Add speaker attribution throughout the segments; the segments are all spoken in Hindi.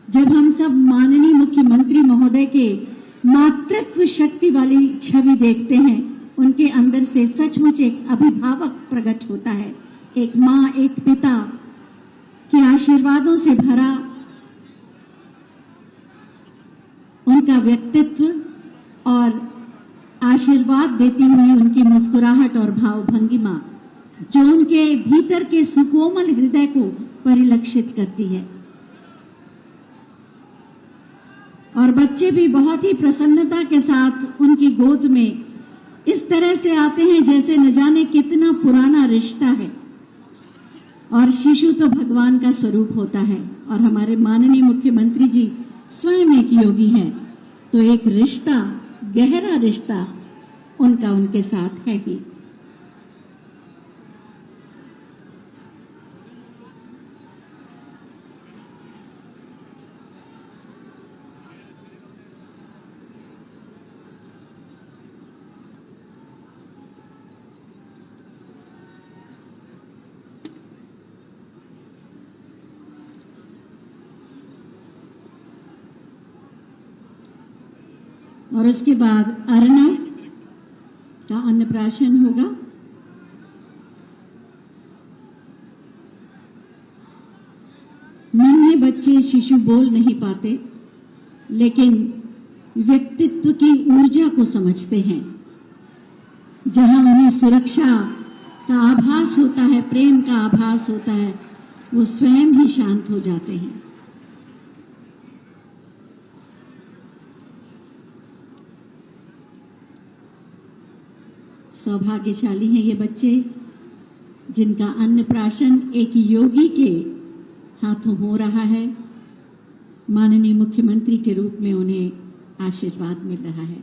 Speaker 1: जब हम सब माननीय मुख्यमंत्री महोदय के मातृत्व शक्ति वाली छवि देखते हैं, उनके अंदर से सचमुच एक अभिभावक प्रकट होता है। एक माँ, एक पिता के आशीर्वादों से भरा उनका व्यक्तित्व और आशीर्वाद देती हुई उनकी मुस्कुराहट और भावभंगिमा, जो उनके भीतर के सुकोमल हृदय को परिलक्षित करती है। और बच्चे भी बहुत ही प्रसन्नता के साथ उनकी गोद में इस तरह से आते हैं जैसे न जाने कितना पुराना रिश्ता है। और शिशु तो भगवान का स्वरूप होता है और हमारे माननीय मुख्यमंत्री जी स्वयं एक योगी हैं, तो एक रिश्ता, गहरा रिश्ता उनका उनके साथ है ही। और उसके बाद अर्णव का अन्नप्राशन होगा। नन्हे बच्चे शिशु बोल नहीं पाते, लेकिन व्यक्तित्व की ऊर्जा को समझते हैं। जहां उन्हें सुरक्षा का आभास होता है, प्रेम का आभास होता है, वो स्वयं ही शांत हो जाते हैं। सौभाग्यशाली हैं ये बच्चे जिनका अन्नप्राशन एक योगी के हाथों हो रहा है। माननीय मुख्यमंत्री के रूप में उन्हें आशीर्वाद मिल रहा है।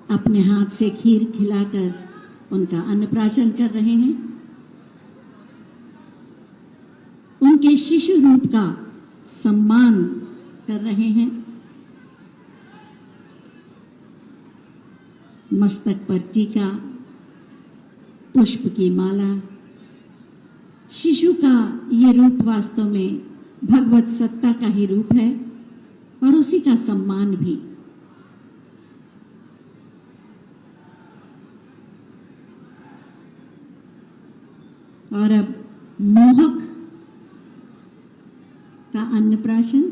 Speaker 1: अपने हाथ से खीर खिलाकर उनका अन्नप्राशन कर रहे हैं। उनके शिशु रूप का सम्मान कर रहे हैं। मस्तक पर टीका, पुष्प की माला। शिशु का ये रूप वास्तव में भगवत सत्ता का ही रूप है और उसी का सम्मान भी। और अब मोहक का अन्नप्राशन।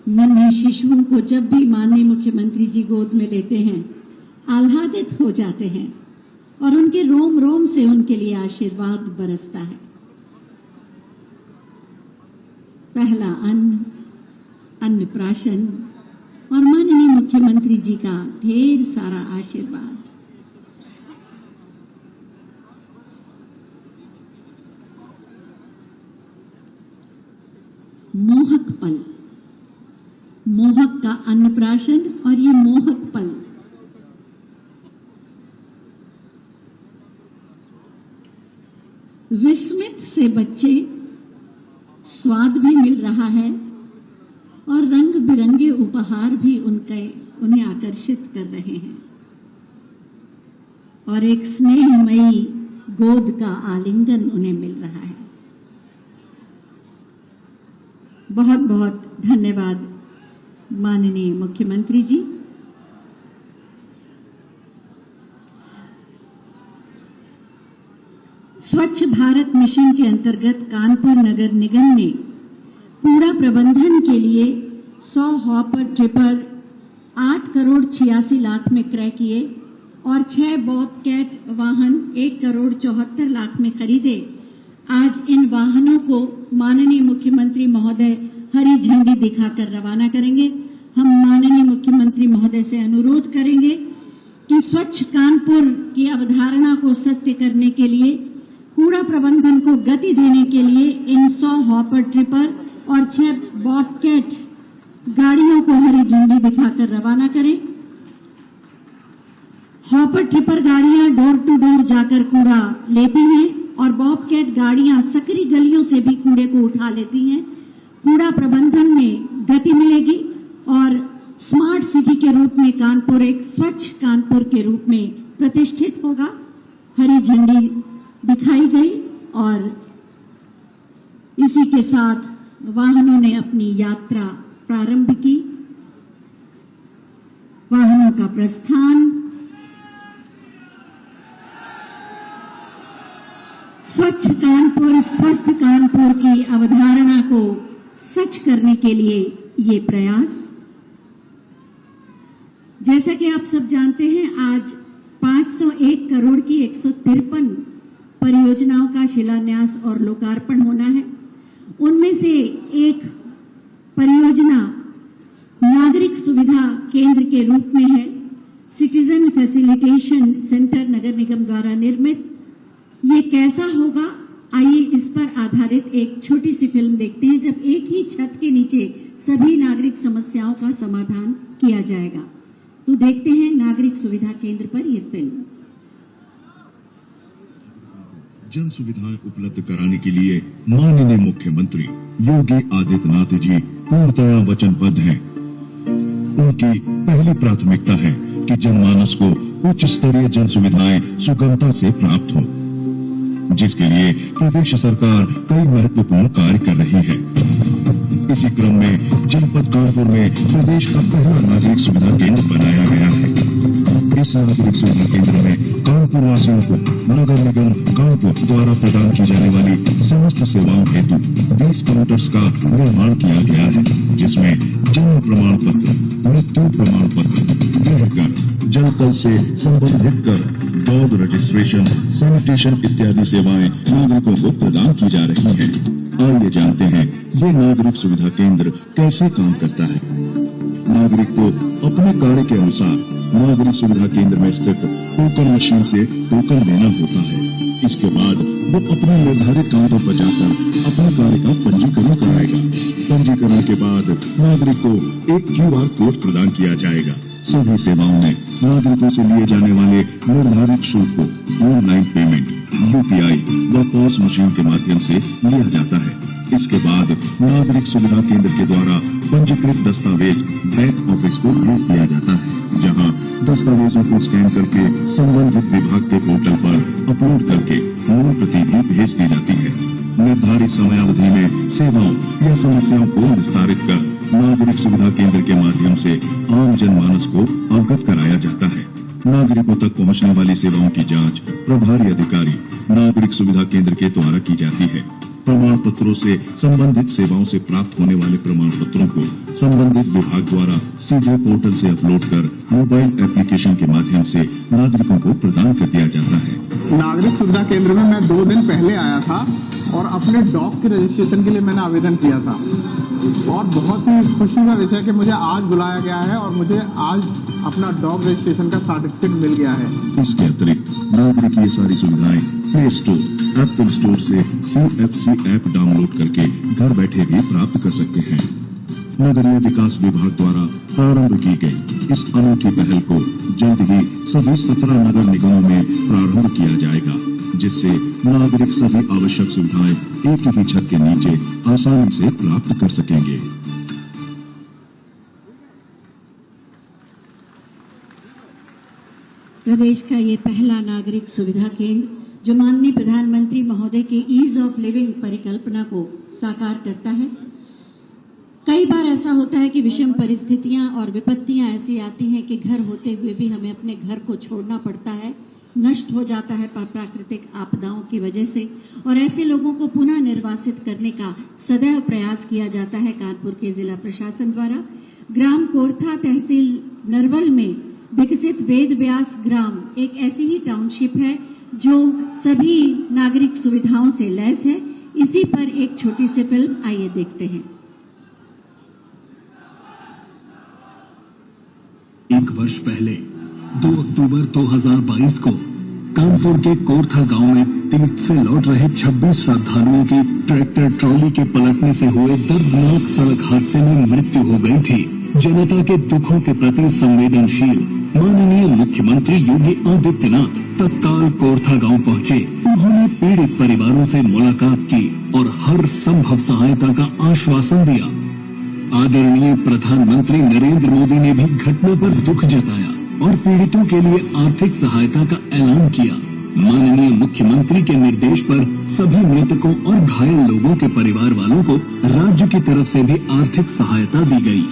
Speaker 1: नन्हे शिशुओं को जब भी माननीय मुख्यमंत्री जी गोद में लेते हैं, आह्लादित हो जाते हैं और उनके रोम रोम से उनके लिए आशीर्वाद बरसता है। पहला अन्नप्राशन और माननीय मुख्यमंत्री जी का ढेर सारा आशीर्वाद। मोहक पल, मोहक का अन्नप्राशन और ये मोहक पल। विस्मित से बच्चे, स्वाद भी मिल रहा है और रंग बिरंगे उपहार भी उन्हें आकर्षित कर रहे हैं और एक स्नेहमयी गोद का आलिंगन उन्हें मिल रहा है। बहुत बहुत धन्यवाद माननीय मुख्यमंत्री जी। स्वच्छ भारत मिशन के अंतर्गत कानपुर नगर निगम ने कूड़ा प्रबंधन के लिए 100 हॉपर ट्रिपर 8 करोड़ 86 लाख में क्रय किए और 6 बॉबकैट वाहन 1 करोड़ 74 लाख में खरीदे। आज इन वाहनों को माननीय मुख्यमंत्री महोदय हरी झंडी दिखाकर रवाना करेंगे। हम माननीय मुख्यमंत्री महोदय से अनुरोध करेंगे कि स्वच्छ कानपुर की अवधारणा को सत्य करने के लिए, कूड़ा प्रबंधन को गति देने के लिए इन 100 हॉपर ट्रिपर और 6 बॉबकैट गाड़ियों को हरी झंडी दिखाकर रवाना करें। हॉपर ट्रिपर गाड़ियां डोर टू डोर जाकर कूड़ा लेती हैं और बॉबकैट गाड़ियां सकरी गलियों से भी कूड़े को उठा लेती हैं। कूड़ा प्रबंधन में गति मिलेगी और स्मार्ट सिटी के रूप में कानपुर एक स्वच्छ कानपुर के रूप में प्रतिष्ठित होगा। हरी झंडी दिखाई गई और इसी के साथ वाहनों ने अपनी यात्रा प्रारंभ की। वाहनों का प्रस्थान स्वच्छ कानपुर स्वस्थ कानपुर की अवधारणा को सच करने के लिए ये प्रयास। जैसा कि आप सब जानते हैं, आज 501 करोड़ की 153 परियोजनाओं का शिलान्यास और लोकार्पण होना है। उनमें से एक परियोजना नागरिक सुविधा केंद्र के रूप में है। सिटीजन फैसिलिटेशन सेंटर नगर निगम द्वारा निर्मित। ये कैसा होगा, आइए इस पर आधारित एक छोटी सी फिल्म देखते हैं, जब एक ही छत के नीचे सभी नागरिक समस्याओं का समाधान किया जाएगा। तो देखते हैं नागरिक सुविधा केंद्र पर यह फिल्म।
Speaker 2: जन सुविधाएं उपलब्ध कराने के लिए माननीय मुख्यमंत्री योगी आदित्यनाथ जी पूर्णतया वचनबद्ध हैं। उनकी पहली प्राथमिकता है कि जनमानस को उच्च स्तरीय जन सुविधाएं सुगमता से प्राप्त हो, जिसके लिए प्रदेश सरकार कई महत्वपूर्ण कार्य कर रही है। इसी क्रम में जनपद कानपुर में प्रदेश का पहला नागरिक सुविधा केंद्र बनाया गया है। इस नागरिक सुविधा केंद्र में कानपुर वासियों को नगर निगम कानपुर द्वारा प्रदान की जाने वाली समस्त सेवाओं हेतु 20 काउंटर्स का निर्माण किया गया है, जिसमें जन्म प्रमाण पत्र, मृत्यु प्रमाण पत्र, गृह कर, जलकल से संबंधित कर, डॉग रजिस्ट्रेशन, सैनिटेशन इत्यादि सेवाएं नागरिकों को प्रदान की जा रही हैं। आइए जानते हैं ये नागरिक सुविधा केंद्र कैसे काम करता है। नागरिक को अपने कार्य के अनुसार नागरिक सुविधा केंद्र में स्थित टोकन मशीन से टोकन लेना होता है। इसके बाद वो अपने निर्धारित काउंटर पर जाकर अपने कार्य का पंजीकरण कराएगा। पंजीकरण के बाद नागरिक को एक QR कोड प्रदान किया जाएगा। सभी सेवाओं में नागरिकों से लिए जाने वाले निर्धारित शुल्क को ऑनलाइन पेमेंट, UPI व POS मशीन के माध्यम से लिया जाता है। इसके बाद नागरिक सुविधा केंद्र के द्वारा पंजीकृत दस्तावेज बैंक ऑफिस को भेज दिया जाता है, जहां दस्तावेजों को स्कैन करके संबंधित विभाग के पोर्टल पर अपलोड करके मूल प्रति भी भेज दी जाती है। निर्धारित समयावधि में सेवाओं या समस्याओं को निस्तारित कर नागरिक सुविधा केंद्र के माध्यम से आम जनमानस को अवगत कराया जाता है। नागरिकों तक पहुंचने वाली सेवाओं की जांच प्रभारी अधिकारी नागरिक सुविधा केंद्र के द्वारा की जाती है। प्रमाण पत्रों से संबंधित सेवाओं से प्राप्त होने वाले प्रमाण पत्रों को संबंधित विभाग द्वारा सीधे पोर्टल से अपलोड कर मोबाइल एप्लीकेशन के माध्यम से नागरिकों को प्रदान कर दिया जाता है।
Speaker 3: नागरिक सुविधा केंद्र में मैं 2 दिन पहले आया था और अपने डॉग के रजिस्ट्रेशन के लिए मैंने आवेदन किया था और बहुत ही खुशी का विषय कि मुझे आज बुलाया गया है और मुझे आज अपना डॉग रजिस्ट्रेशन का सर्टिफिकेट मिल गया है।
Speaker 2: इसके अतिरिक्त नागरिक ये सारी सुविधाएं प्ले स्टोर, एप्पल स्टोर से CFC ऐप डाउनलोड करके घर बैठे भी प्राप्त कर सकते हैं। नगरीय विकास विभाग द्वारा प्रारंभ की गई इस अनूठी पहल को जल्द ही सभी 17 नगर निगमों में प्रारंभ किया जाएगा, जिससे नागरिक सभी आवश्यक सुविधाएं एक ही छत के नीचे आसानी से प्राप्त कर सकेंगे।
Speaker 1: प्रदेश का ये पहला नागरिक सुविधा केंद्र जो माननीय प्रधानमंत्री महोदय के ईज ऑफ लिविंग परिकल्पना को साकार करता है। कई बार ऐसा होता है कि विषम परिस्थितियां और विपत्तियां ऐसी आती हैं कि घर होते हुए भी हमें अपने घर को छोड़ना पड़ता है, नष्ट हो जाता है प्राकृतिक आपदाओं की वजह से, और ऐसे लोगों को पुनः निर्वासित करने का सदैव प्रयास किया जाता है कानपुर के जिला प्रशासन द्वारा। ग्राम कोरथा तहसील नरवल में विकसित वेद व्यास ग्राम एक ऐसी ही टाउनशिप है जो सभी नागरिक सुविधाओं से लैस है। इसी पर एक छोटी सी फिल्म आइए देखते हैं।
Speaker 4: एक वर्ष पहले 2 अक्टूबर 2022 को कानपुर के कोरथा गांव में तीर्थ से लौट रहे 26 श्रद्धालुओं की ट्रैक्टर ट्रॉली के पलटने से हुए दर्दनाक सड़क हादसे में मृत्यु हो गई थी। जनता के दुखों के प्रति संवेदनशील माननीय मुख्यमंत्री योगी आदित्यनाथ तत्काल कोरथा गांव पहुंचे। उन्होंने पीड़ित परिवारों से मुलाकात की और हर संभव सहायता का आश्वासन दिया। आदरणीय प्रधानमंत्री नरेंद्र मोदी ने भी घटना पर दुख जताया और पीड़ितों के लिए आर्थिक सहायता का ऐलान किया। माननीय मुख्यमंत्री के निर्देश पर सभी मृतकों और घायल लोगों के परिवार वालों को राज्य की तरफ से भी आर्थिक सहायता दी गई।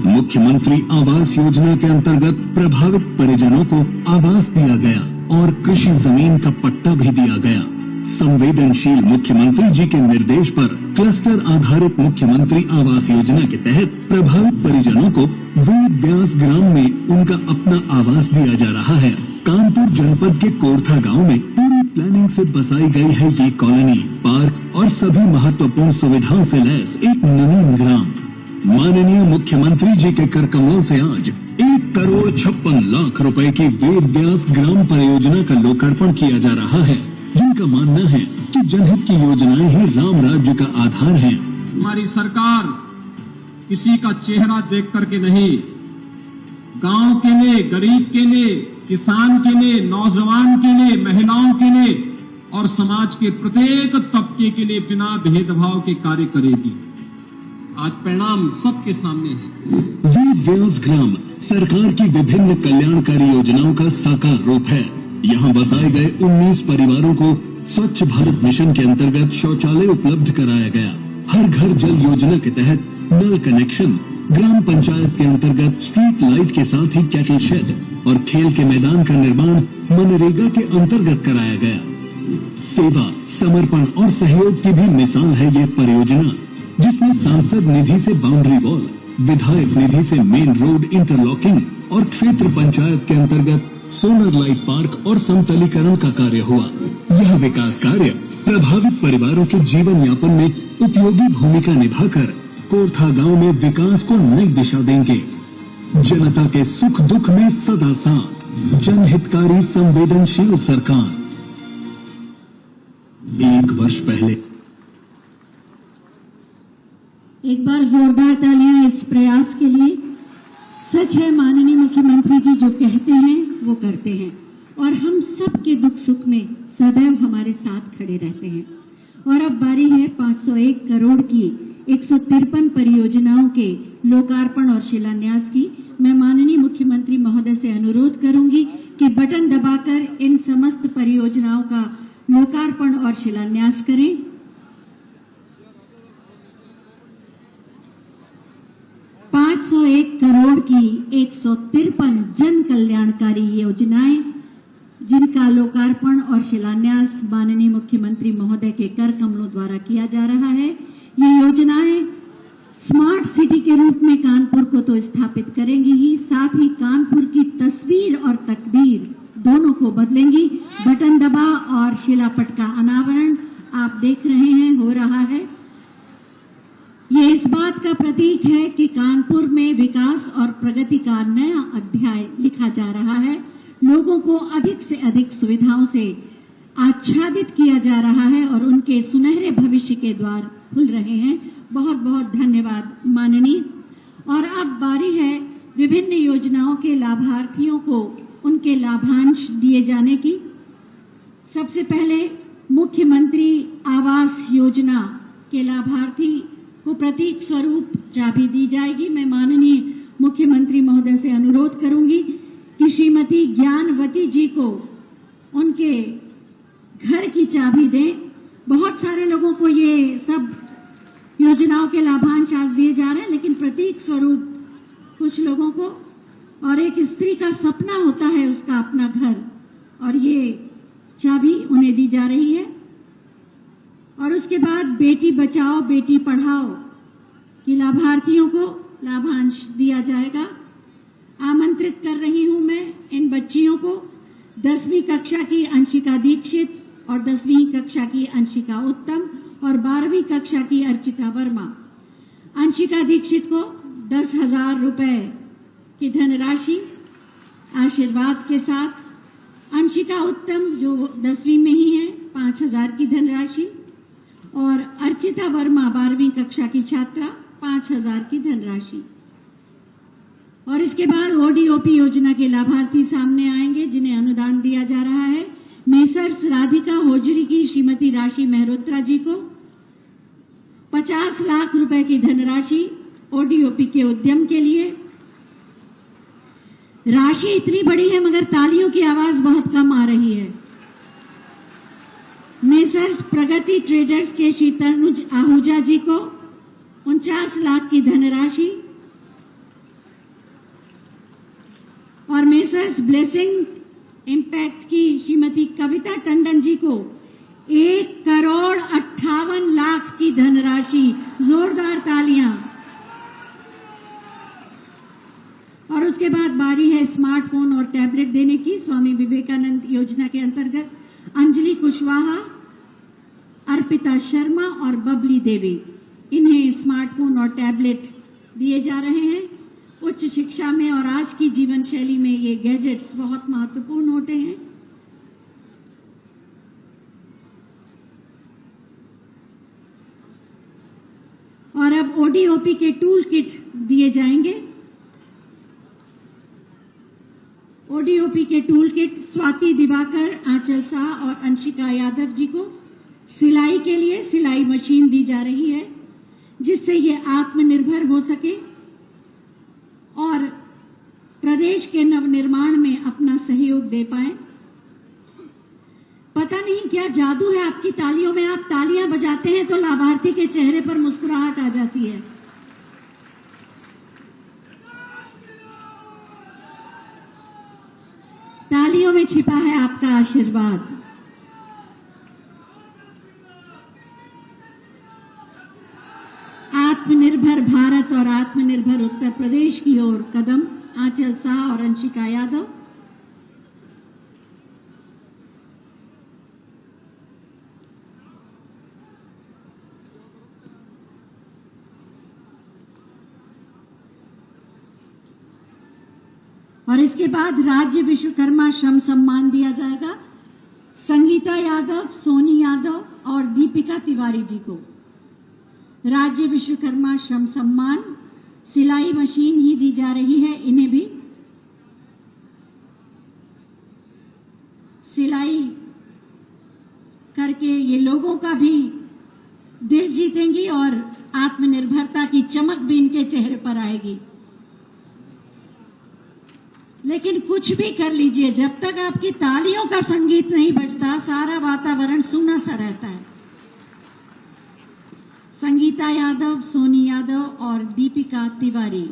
Speaker 4: मुख्यमंत्री आवास योजना के अंतर्गत प्रभावित परिजनों को आवास दिया गया और कृषि जमीन का पट्टा भी दिया गया। संवेदनशील मुख्यमंत्री जी के निर्देश पर क्लस्टर आधारित मुख्यमंत्री आवास योजना के तहत प्रभावित परिजनों को वेद व्यास ग्राम में उनका अपना आवास दिया जा रहा है। कानपुर जनपद के कोरथा गांव में पूरी प्लानिंग से बसाई गई है ये कॉलोनी, पार्क और सभी महत्वपूर्ण सुविधाओं से लैस एक नवीन ग्राम। माननीय मुख्यमंत्री जी के कर कमलों से आज 1,56,00,000 रुपए की वेद व्यास ग्राम परियोजना का लोकार्पण किया जा रहा है, जिनका मानना है कि जनहित की योजनाएं ही राम राज्य का आधार हैं।
Speaker 5: हमारी सरकार किसी का चेहरा देख करके नहीं, गांव के लिए, गरीब के लिए, किसान के लिए, नौजवान के लिए, महिलाओं के लिए और समाज के प्रत्येक तबके के लिए बिना भेदभाव के कार्य करेगी। आज परिणाम सबके सामने है।
Speaker 4: वेद व्यास ग्राम सरकार की विभिन्न कल्याणकारी योजनाओं का साकार रूप है। यहाँ बसाए गए 19 परिवारों को स्वच्छ भारत मिशन के अंतर्गत शौचालय उपलब्ध कराया गया। हर घर जल योजना के तहत नल कनेक्शन, ग्राम पंचायत के अंतर्गत स्ट्रीट लाइट के साथ ही कैटल शेड और खेल के मैदान का निर्माण मनरेगा के अंतर्गत कराया गया। सेवा, समर्पण और सहयोग की भी मिसाल है ये परियोजना, जिसमें सांसद निधि से बाउंड्री वॉल, विधायक निधि से मेन रोड इंटरलॉकिंग और क्षेत्र पंचायत के अंतर्गत सोलर लाइट पार्क और समतलीकरण का कार्य हुआ। यह विकास कार्य प्रभावित परिवारों के जीवन यापन में उपयोगी भूमिका निभाकर कोरथा गांव में विकास को नई दिशा देंगे। जनता के सुख दुख में सदा साथ, जनहितकारी संवेदनशील सरकार। 1 वर्ष पहले
Speaker 1: एक बार जोरदार तालियां इस प्रयास के लिए। सच है, माननीय मुख्यमंत्री जी जो कहते हैं वो करते हैं और हम सब के दुख सुख में सदैव हमारे साथ खड़े रहते हैं। और अब बारी है 501 करोड़ की 153 परियोजनाओं के लोकार्पण और शिलान्यास की। मैं माननीय मुख्यमंत्री महोदय से अनुरोध करूंगी कि बटन दबाकर इन समस्त परियोजनाओं का लोकार्पण और शिलान्यास करें। करोड़ की 153 जन कल्याणकारी योजनाएं, जिनका लोकार्पण और शिलान्यास माननीय मुख्यमंत्री महोदय के कर कमलों द्वारा किया जा रहा है। ये योजनाएं स्मार्ट सिटी के रूप में कानपुर को तो स्थापित करेंगी ही, साथ ही कानपुर की तस्वीर और तकदीर दोनों को बदलेंगी। बटन दबा और शिलापट का अनावरण आप देख रहे हैं, हो रहा है। ये इस बात का प्रतीक है कि कानपुर में विकास और प्रगति का नया अध्याय लिखा जा रहा है। लोगों को अधिक से अधिक सुविधाओं से आच्छादित किया जा रहा है और उनके सुनहरे भविष्य के द्वार खुल रहे हैं। बहुत बहुत धन्यवाद माननीय। और अब बारी है विभिन्न योजनाओं के लाभार्थियों को उनके लाभांश दिए जाने की। सबसे पहले मुख्यमंत्री आवास योजना के लाभार्थी को प्रतीक स्वरूप चाबी दी जाएगी। मैं माननीय मुख्यमंत्री महोदय से अनुरोध करूंगी कि श्रीमती ज्ञानवती जी को उनके घर की चाबी दें। बहुत सारे लोगों को ये सब योजनाओं के लाभांश आज दिए जा रहे हैं, लेकिन प्रतीक स्वरूप कुछ लोगों को, और एक स्त्री का सपना होता है उसका अपना घर, और ये चाबी उन्हें दी जा रही है। और उसके बाद बेटी बचाओ बेटी पढ़ाओ की लाभार्थियों को लाभांश दिया जाएगा। आमंत्रित कर रही हूं मैं इन बच्चियों को 10वीं कक्षा की अंशिका दीक्षित और 10वीं कक्षा की अंशिका उत्तम और 12वीं कक्षा की अर्चिता वर्मा। अंशिका दीक्षित को 10,000 रुपए की धनराशि आशीर्वाद के साथ, अंशिका उत्तम जो 10वीं में ही है 5,000 की धनराशि और अर्चिता वर्मा 12वीं कक्षा की छात्रा 5,000 की धनराशि। और इसके बाद ओडीओपी योजना के लाभार्थी सामने आएंगे जिन्हें अनुदान दिया जा रहा है। मेसर्स राधिका होजरी की श्रीमती राशि मेहरोत्रा जी को 50 लाख रुपए की धनराशि ओडीओपी के उद्यम के लिए। राशि इतनी बड़ी है मगर तालियों की आवाज बहुत कम आ रही है। मेसर्स प्रगति ट्रेडर्स के श्री तनुज आहूजा जी को 49 लाख की धनराशि और मेसर्स ब्लेसिंग इम्पैक्ट की श्रीमती कविता टंडन जी को 1,58 लाख की धनराशि। जोरदार तालियां। और उसके बाद बारी है स्मार्टफोन और टैबलेट देने की। स्वामी विवेकानंद योजना के अंतर्गत अंजलि कुशवाहा, अर्पिता शर्मा और बबली देवी, इन्हें स्मार्टफोन और टैबलेट दिए जा रहे हैं। उच्च शिक्षा में और आज की जीवन शैली में ये गैजेट्स बहुत महत्वपूर्ण होते हैं। और अब ओडीओपी के टूल किट दिए जाएंगे। ओडीओपी के टूल किट स्वाति दिवाकर, आंचल शाह और अंशिका यादव जी को सिलाई के लिए सिलाई मशीन दी जा रही है जिससे ये आत्मनिर्भर हो सके और प्रदेश के नवनिर्माण में अपना सहयोग दे पाए। पता नहीं क्या जादू है आपकी तालियों में। आप तालियां बजाते हैं तो लाभार्थी के चेहरे पर मुस्कुराहट आ जाती है। तालियों में छिपा है आपका आशीर्वाद। आत्मनिर्भर भारत और आत्मनिर्भर उत्तर प्रदेश की ओर कदम। आंचल शाह और अंशिका यादव। और इसके बाद राज्य विश्वकर्मा श्रम सम्मान दिया जाएगा संगीता यादव, सोनी यादव और दीपिका तिवारी जी को। राज्य विश्वकर्मा श्रम सम्मान सिलाई मशीन ही दी जा रही है। इन्हें भी सिलाई करके ये लोगों का भी दिल जीतेंगी और आत्मनिर्भरता की चमक भी इनके चेहरे पर आएगी। लेकिन कुछ भी कर लीजिए, जब तक आपकी तालियों का संगीत नहीं बजता सारा वातावरण सूना सा रहता है। संगीता यादव, सोनी यादव और दीपिका तिवारी।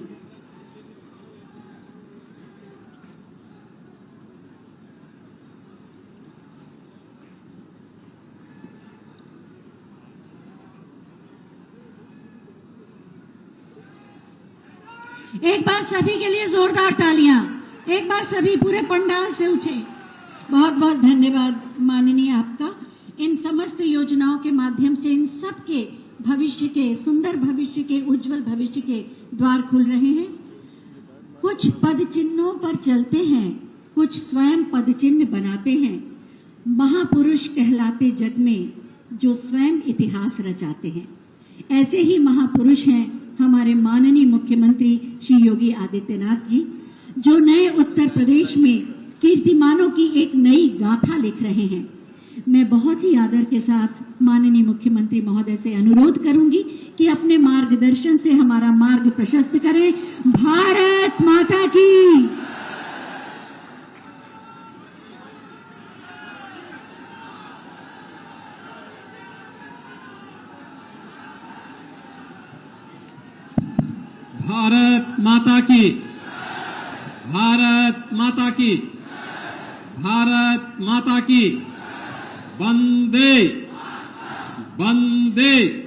Speaker 1: एक बार सभी के लिए जोरदार तालियां। एक बार सभी पूरे पंडाल से उठे। बहुत बहुत धन्यवाद माननीय आपका। इन समस्त योजनाओं के माध्यम से इन सबके भविष्य के, सुंदर भविष्य के, उज्जवल भविष्य के द्वार खुल रहे हैं। कुछ पद चिन्हों पर चलते हैं, कुछ स्वयं पद चिन्ह बनाते हैं। महापुरुष कहलाते जग में जो स्वयं इतिहास रचाते हैं। ऐसे ही महापुरुष हैं हमारे माननीय मुख्यमंत्री श्री योगी आदित्यनाथ जी, जो नए उत्तर प्रदेश में कीर्तिमानों की एक नई गाथा लिख रहे हैं। मैं बहुत ही आदर के साथ माननीय मुख्यमंत्री महोदय से अनुरोध करूंगी कि अपने मार्गदर्शन से हमारा मार्ग प्रशस्त करें। भारत माता की।
Speaker 5: भारत माता की। भारत माता की। भारत माता की। वंदे वंदे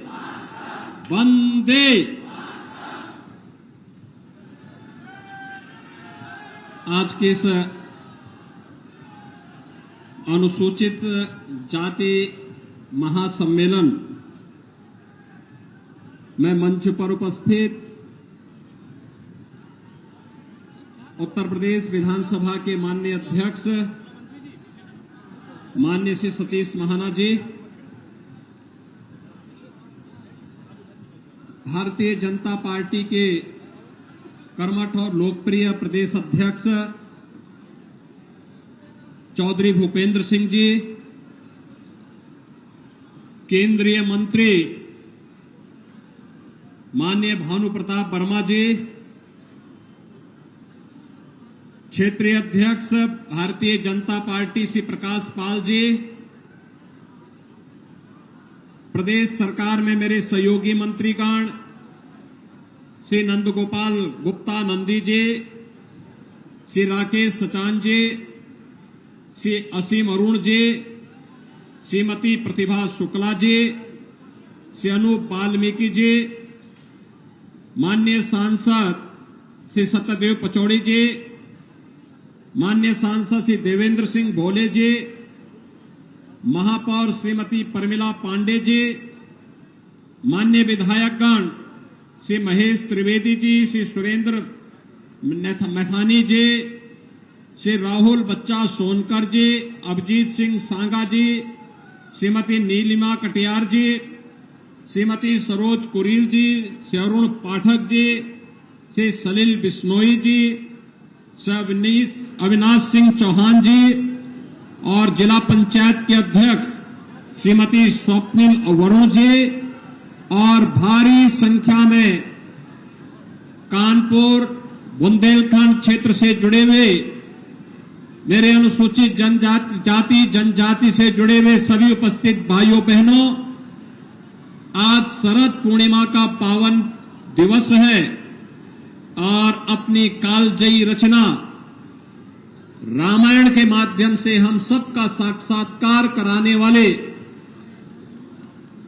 Speaker 5: वंदे। आज के इस अनुसूचित जाति महासम्मेलन में मंच पर उपस्थित उत्तर प्रदेश विधानसभा के माननीय अध्यक्ष माननीय श्री सतीश महाना जी, भारतीय जनता पार्टी के कर्मठ और लोकप्रिय प्रदेश अध्यक्ष चौधरी भूपेंद्र सिंह जी, केंद्रीय मंत्री माननीय भानु प्रताप वर्मा जी, क्षेत्रीय अध्यक्ष भारतीय जनता पार्टी श्री प्रकाश पाल जी, प्रदेश सरकार में मेरे सहयोगी मंत्रीगण श्री नंदगोपाल गुप्ता नंदी जी, श्री राकेश सचान जी, श्री असीम अरुण जी, श्रीमती प्रतिभा शुक्ला जी, श्री अनूप वाल्मीकि जी, माननीय सांसद श्री सत्यदेव पचौड़ी जी, माननीय सांसद श्री देवेंद्र सिंह भोले जी, महापौर श्रीमती परमिला पांडे जी, माननीय विधायकगण श्री महेश त्रिवेदी जी, श्री सुरेंद्र मैथानी जी, श्री राहुल बच्चा सोनकर जी, अभिजीत सिंह सांगा जी, श्रीमती नीलिमा कटियार जी, श्रीमती सरोज कुरील जी, श्री अरुण पाठक जी, श्री सलील बिश्नोई जी, श्री अविनाश सिंह चौहान जी और जिला पंचायत के अध्यक्ष श्रीमती स्वप्निल वरुण जी और भारी संख्या में कानपुर बुंदेलखंड क्षेत्र से जुड़े हुए मेरे अनुसूचित जनजाति से जुड़े हुए सभी उपस्थित भाइयों बहनों, आज शरद पूर्णिमा का पावन दिवस है और अपनी कालजयी रचना रामायण के माध्यम से हम सबका साक्षात्कार कराने वाले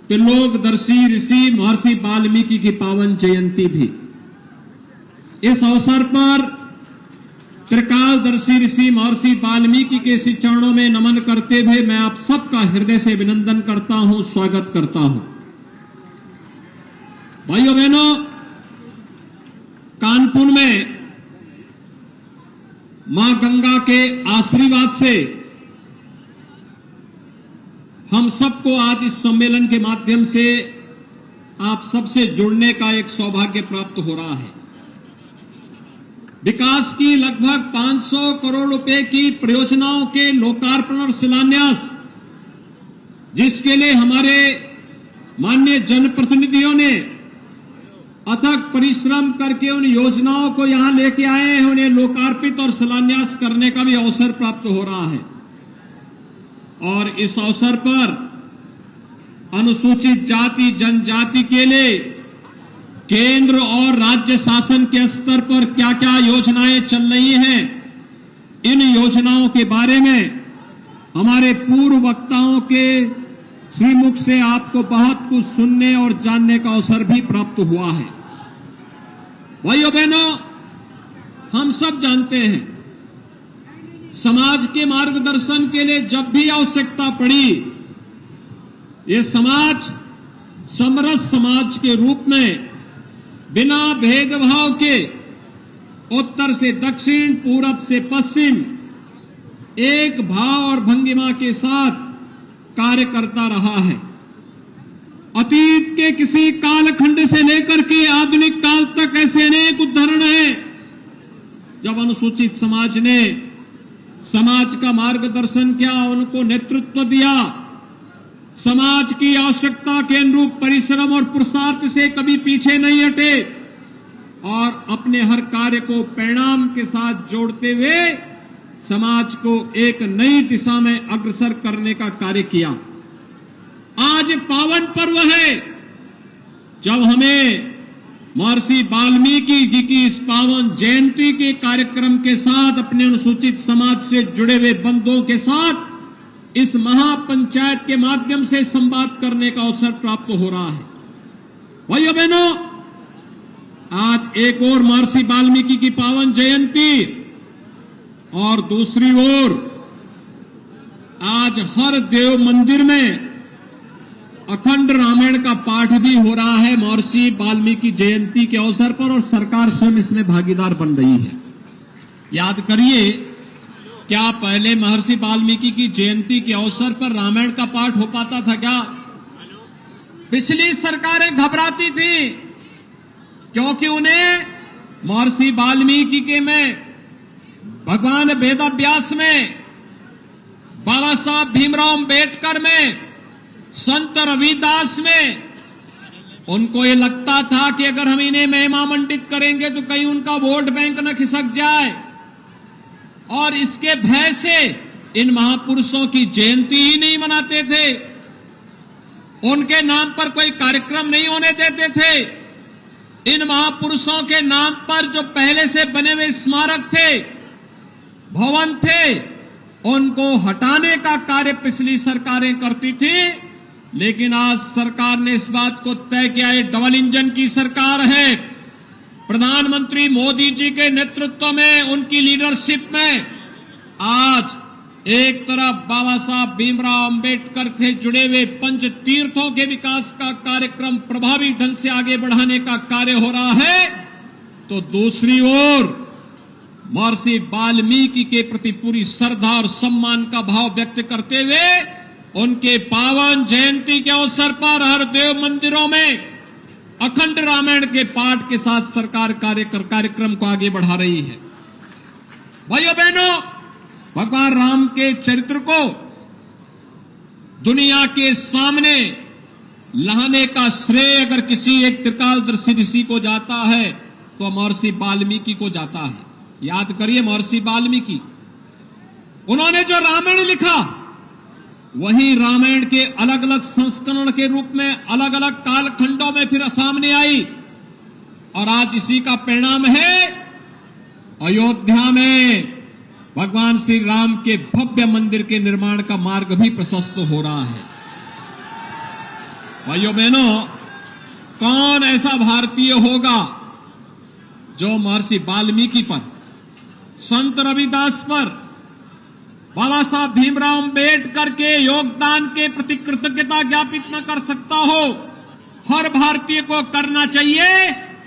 Speaker 5: त्रिलोकदर्शी ऋषि महर्षि वाल्मीकि की पावन जयंती भी। इस अवसर पर त्रिकालदर्शी ऋषि महर्षि वाल्मीकि के श्री चरणों में नमन करते हुए मैं आप सबका हृदय से अभिनंदन करता हूं, स्वागत करता हूं। भाइयों बहनों, कानपुर में मां गंगा के आशीर्वाद से हम सबको आज इस सम्मेलन के माध्यम से आप सबसे जुड़ने का एक सौभाग्य प्राप्त हो रहा है। विकास की लगभग 500 करोड़ रुपए की परियोजनाओं के लोकार्पण और शिलान्यास, जिसके लिए हमारे माननीय जनप्रतिनिधियों ने अथक परिश्रम करके उन योजनाओं को यहां लेके आए हैं, उन्हें लोकार्पित और शिलान्यास करने का भी अवसर प्राप्त हो रहा है। और इस अवसर पर अनुसूचित जाति जनजाति के लिए केंद्र और राज्य शासन के स्तर पर क्या क्या योजनाएं चल रही हैं, इन योजनाओं के बारे में हमारे पूर्व वक्ताओं के श्रीमुख से आपको बहुत कुछ सुनने और जानने का अवसर भी प्राप्त हुआ है। भाइयों बहनों, हम सब जानते हैं, समाज के मार्गदर्शन के लिए जब भी आवश्यकता पड़ी, ये समाज समरस समाज के रूप में बिना भेदभाव के उत्तर से दक्षिण, पूरब से पश्चिम एक भाव और भंगिमा के साथ कार्य करता रहा है। अतीत के किसी कालखंड से लेकर के आधुनिक काल तक ऐसे अनेक उदाहरण हैं जब अनुसूचित समाज ने समाज का मार्गदर्शन किया, उनको नेतृत्व दिया, समाज की आवश्यकता के अनुरूप परिश्रम और पुरुषार्थ से कभी पीछे नहीं हटे और अपने हर कार्य को परिणाम के साथ जोड़ते हुए समाज को एक नई दिशा में अग्रसर करने का कार्य किया। आज पावन पर्व है जब हमें महर्षि वाल्मीकि जी की इस पावन जयंती के कार्यक्रम के साथ अपने अनुसूचित समाज से जुड़े हुए बंधुओं के साथ इस महापंचायत के माध्यम से संवाद करने का अवसर प्राप्त हो रहा है। भाइयों बहनों, आज एक और महर्षि वाल्मीकि की पावन जयंती और दूसरी ओर आज हर देव मंदिर में अखंड रामायण का पाठ भी हो रहा है महर्षि वाल्मीकि जयंती के अवसर पर, और सरकार स्वयं इसमें भागीदार बन रही है। याद करिए, क्या पहले महर्षि वाल्मीकि की जयंती के अवसर पर रामायण का पाठ हो पाता था क्या? पिछली सरकारें घबराती थी क्योंकि उन्हें महर्षि वाल्मीकि के में, भगवान वेदव्यास में, बाबा साहब भीमराव अम्बेडकर में, संत रविदास में। उनको ये लगता था कि अगर हम इन्हें महिमा मंडित करेंगे तो कहीं उनका वोट बैंक न खिसक जाए, और इसके भय से इन महापुरुषों की जयंती ही नहीं मनाते थे, उनके नाम पर कोई कार्यक्रम नहीं होने देते थे। इन महापुरुषों के नाम पर जो पहले से बने हुए स्मारक थे, भवन थे, उनको हटाने का कार्य पिछली सरकारें करती थी। लेकिन आज सरकार ने इस बात को तय किया है, डबल इंजन की सरकार है। प्रधानमंत्री मोदी जी के नेतृत्व में, उनकी लीडरशिप में आज एक तरफ बाबा साहब भीमराव अम्बेडकर से जुड़े हुए पंच तीर्थों के विकास का कार्यक्रम प्रभावी ढंग से आगे बढ़ाने का कार्य हो रहा है, तो दूसरी ओर महर्षि वाल्मीकि के प्रति पूरी श्रद्धा और सम्मान का भाव व्यक्त करते हुए उनके पावन जयंती के अवसर पर हर देव मंदिरों में अखंड रामायण के पाठ के साथ सरकार कार्यक्रम को आगे बढ़ा रही है। भाइयों बहनों, भगवान राम के चरित्र को दुनिया के सामने लाने का श्रेय अगर किसी एक त्रिकालदर्शी ऋषि को जाता है तो महर्षि वाल्मीकि को जाता है। याद करिए, महर्षि वाल्मीकि, उन्होंने जो रामायण लिखा वही रामायण के अलग अलग संस्करण के रूप में अलग अलग कालखंडों में फिर सामने आई, और आज इसी का परिणाम है अयोध्या में भगवान श्री राम के भव्य मंदिर के निर्माण का मार्ग भी प्रशस्त हो रहा है। भाइयों बहनों, कौन ऐसा भारतीय होगा जो महर्षि वाल्मीकि पर, संत रविदास पर, बाबा साहब भीमराव अम्बेडकर के योगदान के प्रति कृतज्ञता ज्ञापित न कर सकता हो? हर भारतीय को करना चाहिए,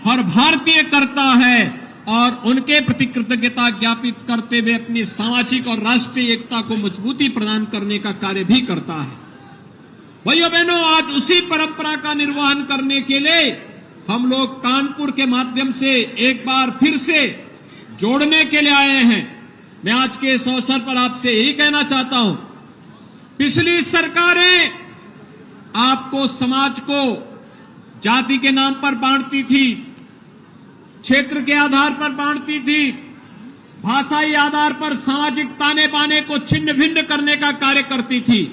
Speaker 5: हर भारतीय करता है, और उनके प्रति कृतज्ञता ज्ञापित करते हुए अपनी सामाजिक और राष्ट्रीय एकता को मजबूती प्रदान करने का कार्य भी करता है। भाइयों बहनों, आज उसी परंपरा का निर्वहन करने के लिए हम लोग कानपुर के माध्यम से एक बार फिर से जोड़ने के लिए आए हैं। मैं आज के इस अवसर पर आपसे यही कहना चाहता हूं, पिछली सरकारें आपको, समाज को जाति के नाम पर बांटती थी, क्षेत्र के आधार पर बांटती थी, भाषाई आधार पर सामाजिक ताने बाने को छिन्न भिन्न करने का कार्य करती थी।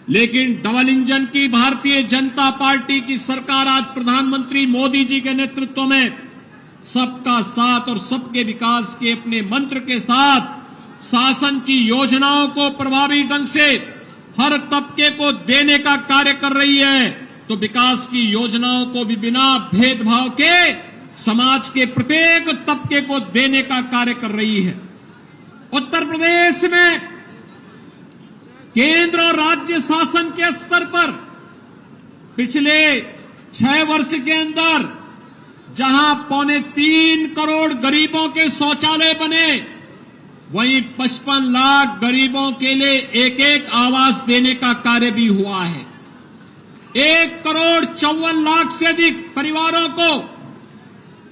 Speaker 5: लेकिन डबल इंजन की भारतीय जनता पार्टी की सरकार आज प्रधानमंत्री मोदी जी के नेतृत्व में सबका साथ और सबके विकास के अपने मंत्र के साथ शासन की योजनाओं को प्रभावी ढंग से हर तबके को देने का कार्य कर रही है। तो विकास की योजनाओं को भी बिना भेदभाव के समाज के प्रत्येक तबके को देने का कार्य कर रही है। उत्तर प्रदेश में केंद्र और राज्य शासन के स्तर पर पिछले 6 वर्ष के अंदर जहां 3.25 करोड़ गरीबों के शौचालय बने, वहीं 55 लाख गरीबों के लिए एक आवास देने का कार्य भी हुआ है। 1,54 लाख से अधिक परिवारों को,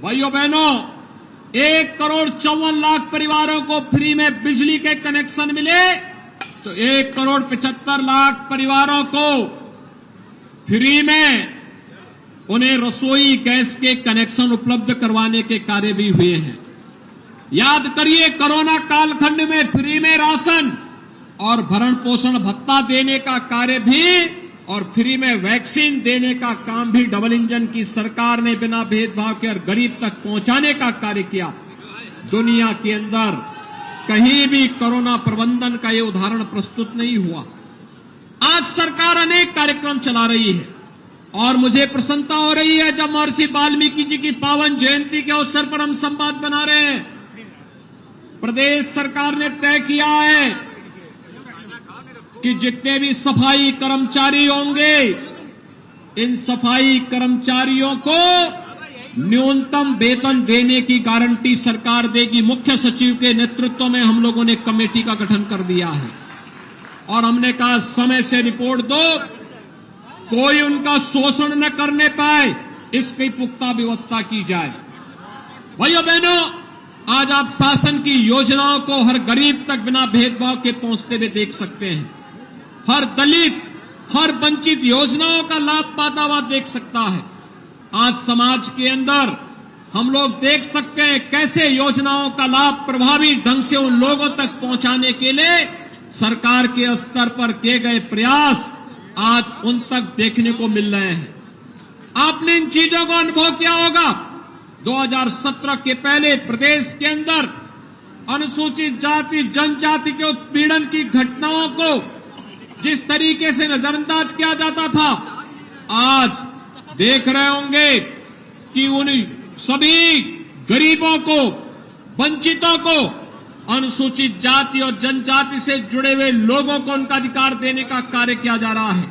Speaker 5: भाइयों बहनों, 1,54 लाख परिवारों को फ्री में बिजली के कनेक्शन मिले, तो 1,75 लाख परिवारों को फ्री में उन्हें रसोई गैस के कनेक्शन उपलब्ध करवाने के कार्य भी हुए हैं। याद करिए, कोरोना कालखंड में फ्री में राशन और भरण पोषण भत्ता देने का कार्य भी और फ्री में वैक्सीन देने का काम भी डबल इंजन की सरकार ने बिना भेदभाव के और गरीब तक पहुंचाने का कार्य किया। दुनिया के अंदर कहीं भी कोरोना प्रबंधन का ये उदाहरण प्रस्तुत नहीं हुआ। आज सरकार अनेक कार्यक्रम चला रही है और मुझे प्रसन्नता हो रही है जब महर्षि वाल्मीकि जी की पावन जयंती के अवसर पर हम संवाद बना रहे हैं। प्रदेश सरकार ने तय किया है कि जितने भी सफाई कर्मचारी होंगे, इन सफाई कर्मचारियों को न्यूनतम वेतन देने की गारंटी सरकार देगी। मुख्य सचिव के नेतृत्व में हम लोगों ने कमेटी का गठन कर दिया है और हमने कहा समय से रिपोर्ट दो, कोई उनका शोषण न करने पाए, इसकी पुख्ता व्यवस्था की जाए। भाइयों बहनों, आज आप शासन की योजनाओं को हर गरीब तक बिना भेदभाव के पहुंचते हुए देख सकते हैं। हर दलित, हर वंचित योजनाओं का लाभ पाता हुआ देख सकता है। आज समाज के अंदर हम लोग देख सकते हैं कैसे योजनाओं का लाभ प्रभावी ढंग से उन लोगों तक पहुंचाने के लिए सरकार के स्तर पर किए गए प्रयास आज उन तक देखने को मिल रहे हैं। आपने इन चीजों को अनुभव किया होगा। 2017 के पहले प्रदेश के अंदर अनुसूचित जाति जनजाति के उत्पीड़न की घटनाओं को जिस तरीके से नजरअंदाज किया जाता था, आज देख रहे होंगे कि उन सभी गरीबों को, वंचितों को, अनुसूचित जाति और जनजाति से जुड़े हुए लोगों को उनका अधिकार देने का कार्य किया जा रहा है।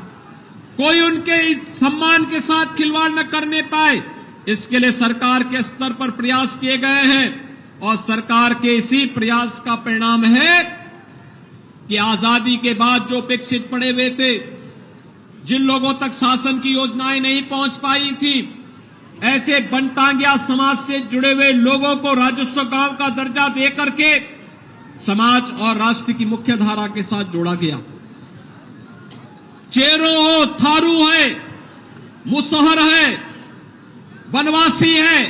Speaker 5: कोई उनके सम्मान के साथ खिलवाड़ न करने पाए, इसके लिए सरकार के स्तर पर प्रयास किए गए हैं और सरकार के इसी प्रयास का परिणाम है कि आजादी के बाद जो विकसित पड़े हुए थे, जिन लोगों तक शासन की योजनाएं नहीं पहुंच पाई थी, ऐसे बनटांगिया समाज से जुड़े हुए लोगों को राजस्व गांव का दर्जा देकर के समाज और राष्ट्र की मुख्य धारा के साथ जोड़ा गया। चेरो हो, थारू है, मुसहर है, वनवासी है,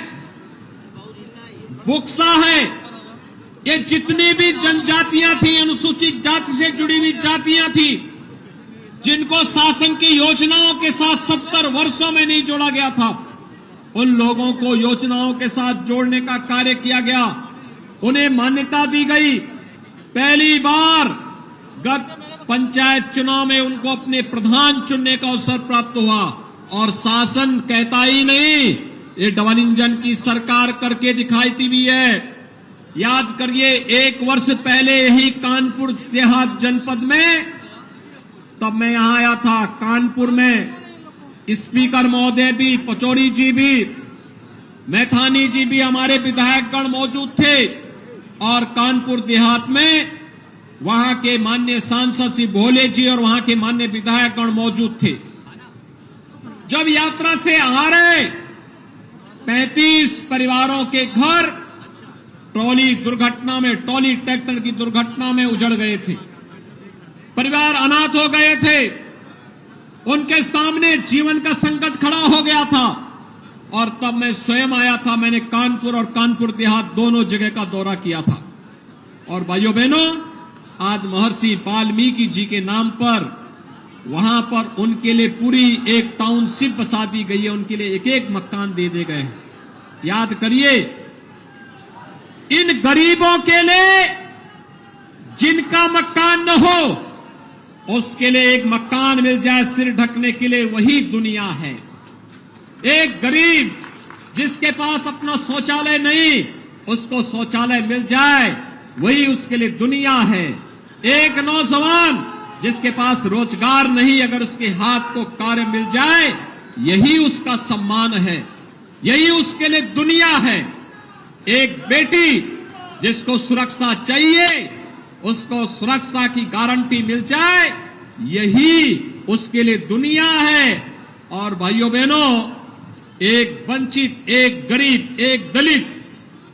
Speaker 5: बुक्सा है, ये जितनी भी जनजातियां थी, अनुसूचित जाति से जुड़ी हुई जातियां थी, जिनको शासन की योजनाओं के साथ 70 वर्षों में नहीं जोड़ा गया था, उन लोगों को योजनाओं के साथ जोड़ने का कार्य किया गया। उन्हें मान्यता दी गई। पहली बार गत पंचायत चुनाव में उनको अपने प्रधान चुनने का अवसर प्राप्त हुआ और शासन कहता ही नहीं, ये डबल इंजन की सरकार करके दिखाई भी है। याद करिए, 1 वर्ष पहले ही कानपुर देहात जनपद में, तब मैं यहां आया था, कानपुर में स्पीकर महोदय भी, पचौरी जी भी, मैथानी जी भी, हमारे विधायकगण मौजूद थे और कानपुर देहात में वहां के माननीय सांसद श्री भोले जी और वहां के माननीय विधायकगण मौजूद थे। जब यात्रा से आ रहे 35 परिवारों के घर ट्रॉली दुर्घटना में, ट्रॉली ट्रैक्टर की दुर्घटना में उजड़ गए थे। परिवार अनाथ हो गए थे। उनके सामने जीवन का संकट खड़ा हो गया था और तब मैं स्वयं आया था। मैंने कानपुर और कानपुर देहात दोनों जगह का दौरा किया था। और भाइयों बहनों, आज महर्षि वाल्मीकि जी के नाम पर वहां पर उनके लिए पूरी एक टाउनशिप बसा दी गई है। उनके लिए एक एक मकान दे दिए गए हैं। याद करिए, इन गरीबों के लिए जिनका मकान न हो, उसके लिए एक मकान मिल जाए सिर ढकने के लिए, वही दुनिया है। एक गरीब जिसके पास अपना शौचालय नहीं, उसको शौचालय मिल जाए, वही उसके लिए दुनिया है। एक नौजवान जिसके पास रोजगार नहीं, अगर उसके हाथ को कार्य मिल जाए, यही उसका सम्मान है, यही उसके लिए दुनिया है। एक बेटी जिसको सुरक्षा चाहिए, उसको सुरक्षा की गारंटी मिल जाए, यही उसके लिए दुनिया है। और भाइयों बहनों, एक वंचित, एक गरीब, एक दलित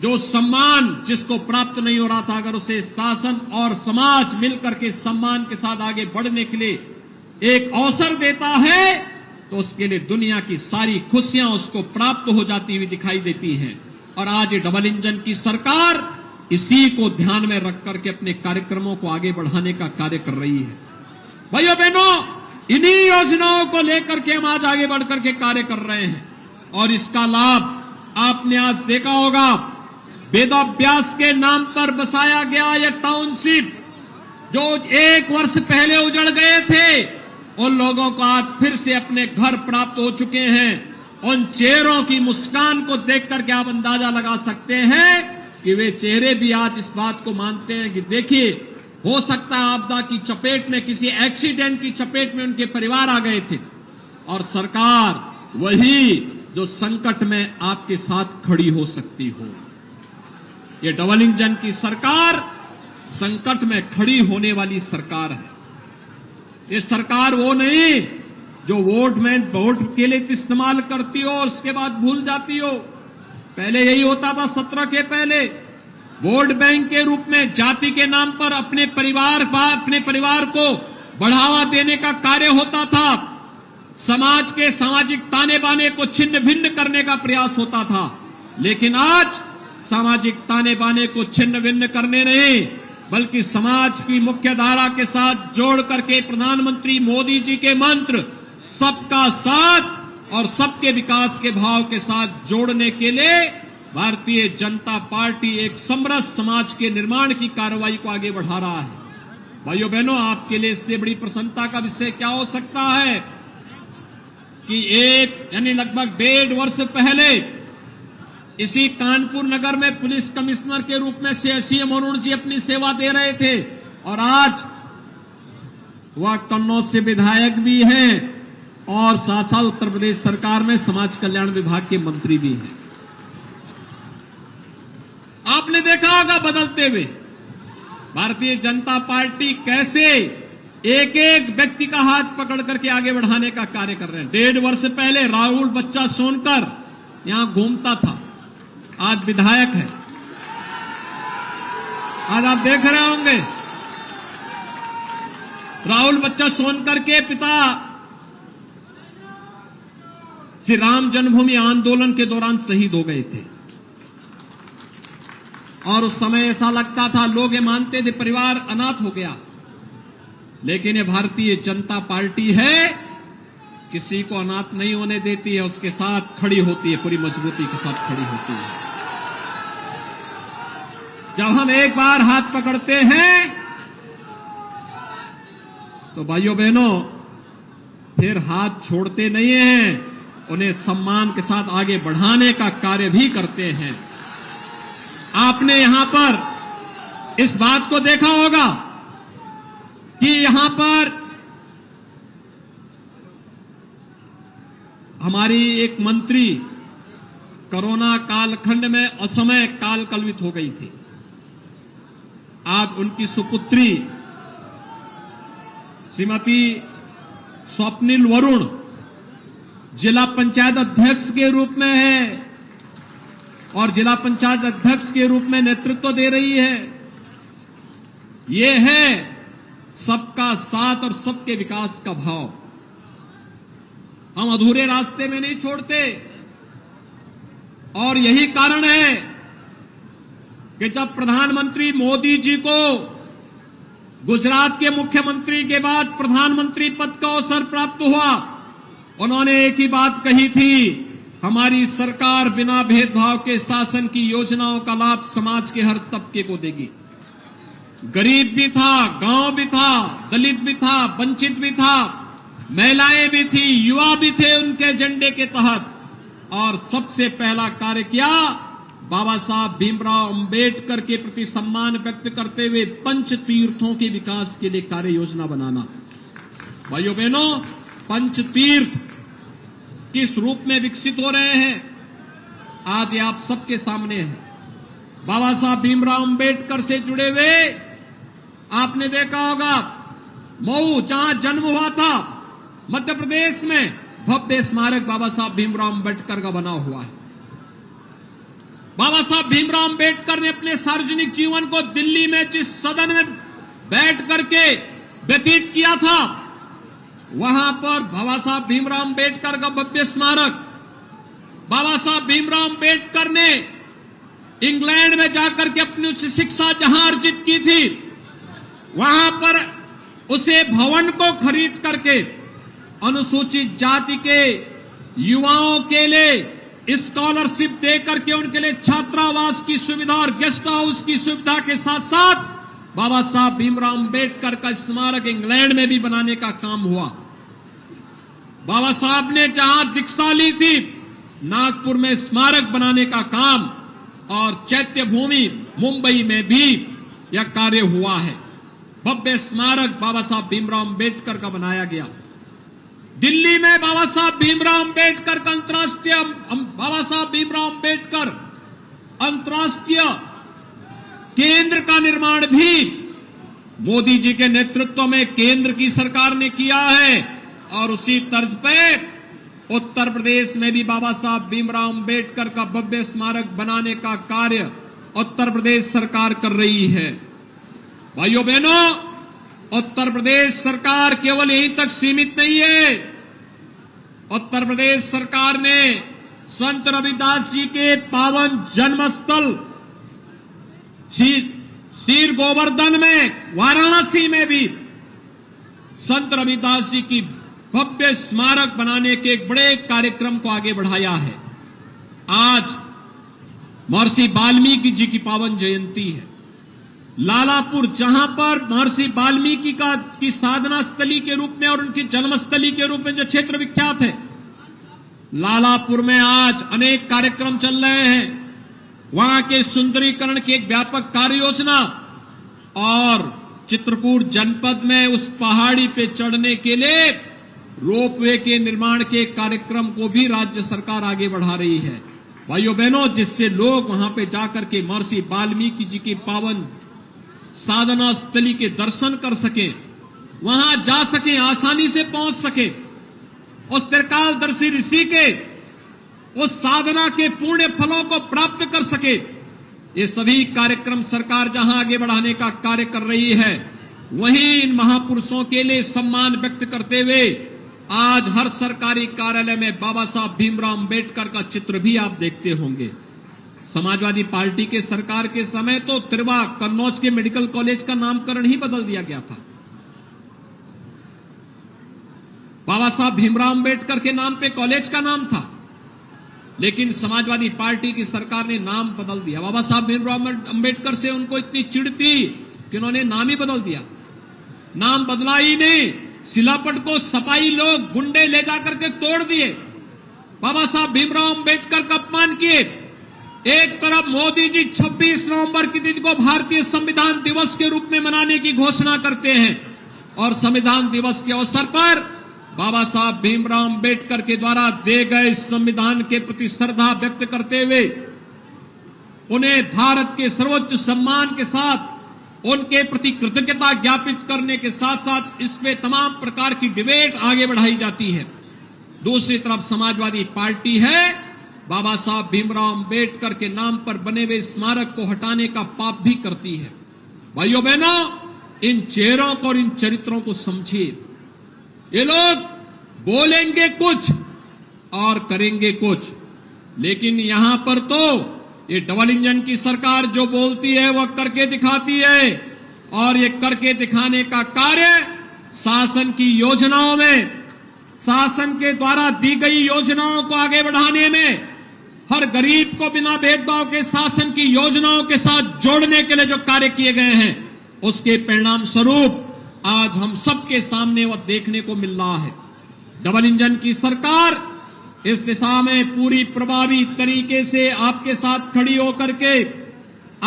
Speaker 5: जो सम्मान जिसको प्राप्त नहीं हो रहा था, अगर उसे शासन और समाज मिलकर के सम्मान के साथ आगे बढ़ने के लिए एक अवसर देता है, तो उसके लिए दुनिया की सारी खुशियां उसको प्राप्त हो जाती हुई दिखाई देती हैं। और आज ये डबल इंजन की सरकार इसी को ध्यान में रख करके अपने कार्यक्रमों को आगे बढ़ाने का कार्य कर रही है। भाइयों बहनों, इन्हीं योजनाओं को लेकर के हम आज आगे बढ़कर के कार्य कर रहे हैं। और इसका लाभ आपने आज देखा होगा। वेदाभ्यास के नाम पर बसाया गया यह टाउनशिप, जो 1 वर्ष पहले उजड़ गए थे, उन लोगों को आज फिर से अपने घर प्राप्त हो चुके हैं। उन चेहरों की मुस्कान को देख करके आप अंदाजा लगा सकते हैं कि वे चेहरे भी आज इस बात को मानते हैं कि देखिए, हो सकता है आपदा की चपेट में, किसी एक्सीडेंट की चपेट में उनके परिवार आ गए थे, और सरकार वही जो संकट में आपके साथ खड़ी हो सकती हो। ये डबल इंजन की सरकार संकट में खड़ी होने वाली सरकार है। ये सरकार वो नहीं जो वोट के लिए इस्तेमाल करती हो और उसके बाद भूल जाती हो। पहले यही होता था 17 के पहले, वोट बैंक के रूप में जाति के नाम पर अपने परिवार को बढ़ावा देने का कार्य होता था। समाज के सामाजिक ताने बाने को छिन्न भिन्न करने का प्रयास होता था। लेकिन आज सामाजिक ताने बाने को छिन्न भिन्न करने नहीं, बल्कि समाज की मुख्य धारा के साथ जोड़ करके प्रधानमंत्री मोदी जी के मंत्र सबका साथ और सबके विकास के भाव के साथ जोड़ने के लिए भारतीय जनता पार्टी एक समरस समाज के निर्माण की कार्रवाई को आगे बढ़ा रहा है। भाइयों बहनों, आपके लिए इससे बड़ी प्रसन्नता का विषय क्या हो सकता है कि लगभग 1.5 वर्ष पहले इसी कानपुर नगर में पुलिस कमिश्नर के रूप में सीएम अरुण जी अपनी सेवा दे रहे थे और आज वह कन्नौज से विधायक भी हैं और साथ साथ उत्तर प्रदेश सरकार में समाज कल्याण विभाग के मंत्री भी हैं। आपने देखा होगा बदलते हुए भारतीय जनता पार्टी कैसे एक एक व्यक्ति का हाथ पकड़ करके आगे बढ़ाने का कार्य कर रहे हैं। 1.5 वर्ष पहले राहुल बच्चा सोनकर यहां घूमता था, आज विधायक है। आज आप देख रहे होंगे राहुल बच्चा सोनकर के पिता श्री राम जन्मभूमि आंदोलन के दौरान शहीद हो गए थे और उस समय ऐसा लगता था, लोग ये मानते थे परिवार अनाथ हो गया। लेकिन ये भारतीय जनता पार्टी है, किसी को अनाथ नहीं होने देती है, उसके साथ खड़ी होती है, पूरी मजबूती के साथ खड़ी होती है। जब हम एक बार हाथ पकड़ते हैं तो भाइयों बहनों फिर हाथ छोड़ते नहीं हैं, उन्हें सम्मान के साथ आगे बढ़ाने का कार्य भी करते हैं। आपने यहां पर इस बात को देखा होगा कि यहां पर हमारी एक मंत्री कोरोना कालखंड में असमय काल कलवित हो गई थी। आज उनकी सुपुत्री श्रीमती स्वप्निल वरुण जिला पंचायत अध्यक्ष के रूप में है और जिला पंचायत अध्यक्ष के रूप में नेतृत्व दे रही है। ये है सबका साथ और सबके विकास का भाव। हम अधूरे रास्ते में नहीं छोड़ते और यही कारण है कि जब प्रधानमंत्री मोदी जी को गुजरात के मुख्यमंत्री के बाद प्रधानमंत्री पद का अवसर प्राप्त हुआ, उन्होंने एक ही बात कही थी, हमारी सरकार बिना भेदभाव के शासन की योजनाओं का लाभ समाज के हर तबके को देगी। गरीब भी था, गांव भी था, दलित भी था, वंचित भी था, महिलाएं भी थी, युवा भी थे उनके एजेंडे के तहत। और सबसे पहला कार्य किया बाबा साहब भीमराव अंबेडकर के प्रति सम्मान व्यक्त करते हुए पंच तीर्थों के विकास के लिए कार्य योजना बनाना। भाइयों बहनों, पंच तीर्थ किस रूप में विकसित हो रहे हैं आज ये आप सबके सामने है। बाबा साहब भीमराव अंबेडकर से जुड़े हुए आपने देखा होगा मऊ जहां जन्म हुआ था मध्य प्रदेश में भव्य स्मारक बाबा साहब भीमराव अंबेडकर का बना हुआ है। बाबा साहब भीमराव अंबेडकर ने अपने सार्वजनिक जीवन को दिल्ली में जिस सदन में बैठ करके व्यतीत किया था, वहां पर बाबा साहब भीमराव अंबेडकर का भव्य स्मारक, बाबा साहब भीमराव अंबेडकर ने इंग्लैंड में जाकर के अपनी उच्च शिक्षा जहां अर्जित की थी, वहां पर उसे भवन को खरीद करके अनुसूचित जाति के युवाओं के लिए स्कॉलरशिप देकर के उनके लिए छात्रावास की सुविधा और गेस्ट हाउस की सुविधा के साथ साथ बाबा साहब भीमराव अंबेडकर का स्मारक इंग्लैंड में भी बनाने का काम हुआ। बाबा साहब ने जहां दीक्षा ली थी नागपुर में स्मारक बनाने का काम और चैत्य भूमि मुंबई में भी यह कार्य हुआ है। भव्य स्मारक बाबा साहब भीमराव अंबेडकर का बनाया गया। दिल्ली में बाबा साहब भीमराव अंबेडकर का बाबा साहब भीमराव अंबेडकर अंतर्राष्ट्रीय केंद्र का निर्माण भी मोदी जी के नेतृत्व में केंद्र की सरकार ने किया है और उसी तर्ज पे उत्तर प्रदेश में भी बाबा साहब भीमराव अंबेडकर का भव्य स्मारक बनाने का कार्य उत्तर प्रदेश सरकार कर रही है। भाइयों बहनों, उत्तर प्रदेश सरकार केवल यहीं तक सीमित नहीं है। उत्तर प्रदेश सरकार ने संत रविदास जी के पावन जन्मस्थल शीर गोवर्धन में, वाराणसी में भी संत रविदास जी की भव्य स्मारक बनाने के एक बड़े कार्यक्रम को आगे बढ़ाया है। आज महर्षि वाल्मीकि जी की पावन जयंती है। लालापुर, जहां पर महर्षि वाल्मीकि की साधना स्थली के रूप में और उनकी जन्मस्थली के रूप में जो क्षेत्र विख्यात है, लालापुर में आज अनेक कार्यक्रम चल रहे हैं। वहां के सुंदरीकरण की एक व्यापक कार्य योजना और चित्रकूट जनपद में उस पहाड़ी पे चढ़ने के लिए रोपवे के निर्माण के कार्यक्रम को भी राज्य सरकार आगे बढ़ा रही है। भाइयों बहनों, जिससे लोग वहां पे जाकर के महर्षि वाल्मीकि जी की पावन साधना स्थली के दर्शन कर सकें, वहां जा सकें, आसानी से पहुंच सकें, उस त्रिकालदर्शी ऋषि के उस साधना के पुण्य फलों को प्राप्त कर सके। ये सभी कार्यक्रम सरकार जहां आगे बढ़ाने का कार्य कर रही है, वहीं इन महापुरुषों के लिए सम्मान व्यक्त करते हुए आज हर सरकारी कार्यालय में बाबा साहब भीमराव अंबेडकर का चित्र भी आप देखते होंगे। समाजवादी पार्टी के सरकार के समय तो तिरवा कन्नौज के मेडिकल कॉलेज का नामकरण ही बदल दिया गया था। बाबा साहब भीमराव अंबेडकर के नाम पे कॉलेज का नाम था, लेकिन समाजवादी पार्टी की सरकार ने नाम बदल दिया। बाबा साहब भीमराव अंबेडकर से उनको इतनी चिढ़ थी कि उन्होंने नाम ही बदल दिया। नाम बदला ही नहीं, शिलापट को सपाई लोग गुंडे ले जाकर के तोड़ दिए। बाबा साहब भीमराव अंबेडकर का अपमान किए। एक तरफ मोदी जी 26 नवंबर के दिन को भारतीय संविधान दिवस के रूप में मनाने की घोषणा करते हैं और संविधान दिवस के अवसर पर बाबा साहब भीमराव अंबेडकर के द्वारा दिए गए संविधान के प्रति श्रद्धा व्यक्त करते हुए उन्हें भारत के सर्वोच्च सम्मान के साथ उनके प्रति कृतज्ञता ज्ञापित करने के साथ साथ इसमें तमाम प्रकार की डिबेट आगे बढ़ाई जाती है। दूसरी तरफ समाजवादी पार्टी है, बाबा साहब भीमराव अंबेडकर के नाम पर बने हुए स्मारक को हटाने का पाप भी करती है। भाइयों बहनों, इन चेहरों को और इन चरित्रों को समझिए। ये लोग बोलेंगे कुछ और करेंगे कुछ, लेकिन यहां पर तो ये डबल इंजन की सरकार जो बोलती है वह करके दिखाती है और ये करके दिखाने का कार्य शासन की योजनाओं में, शासन के द्वारा दी गई योजनाओं को आगे बढ़ाने में, हर गरीब को बिना भेदभाव के शासन की योजनाओं के साथ जोड़ने के लिए जो कार्य किए गए हैं, उसके परिणाम स्वरूप आज हम सबके सामने वह देखने को मिल रहा है। डबल इंजन की सरकार इस दिशा में पूरी प्रभावी तरीके से आपके साथ खड़ी होकर के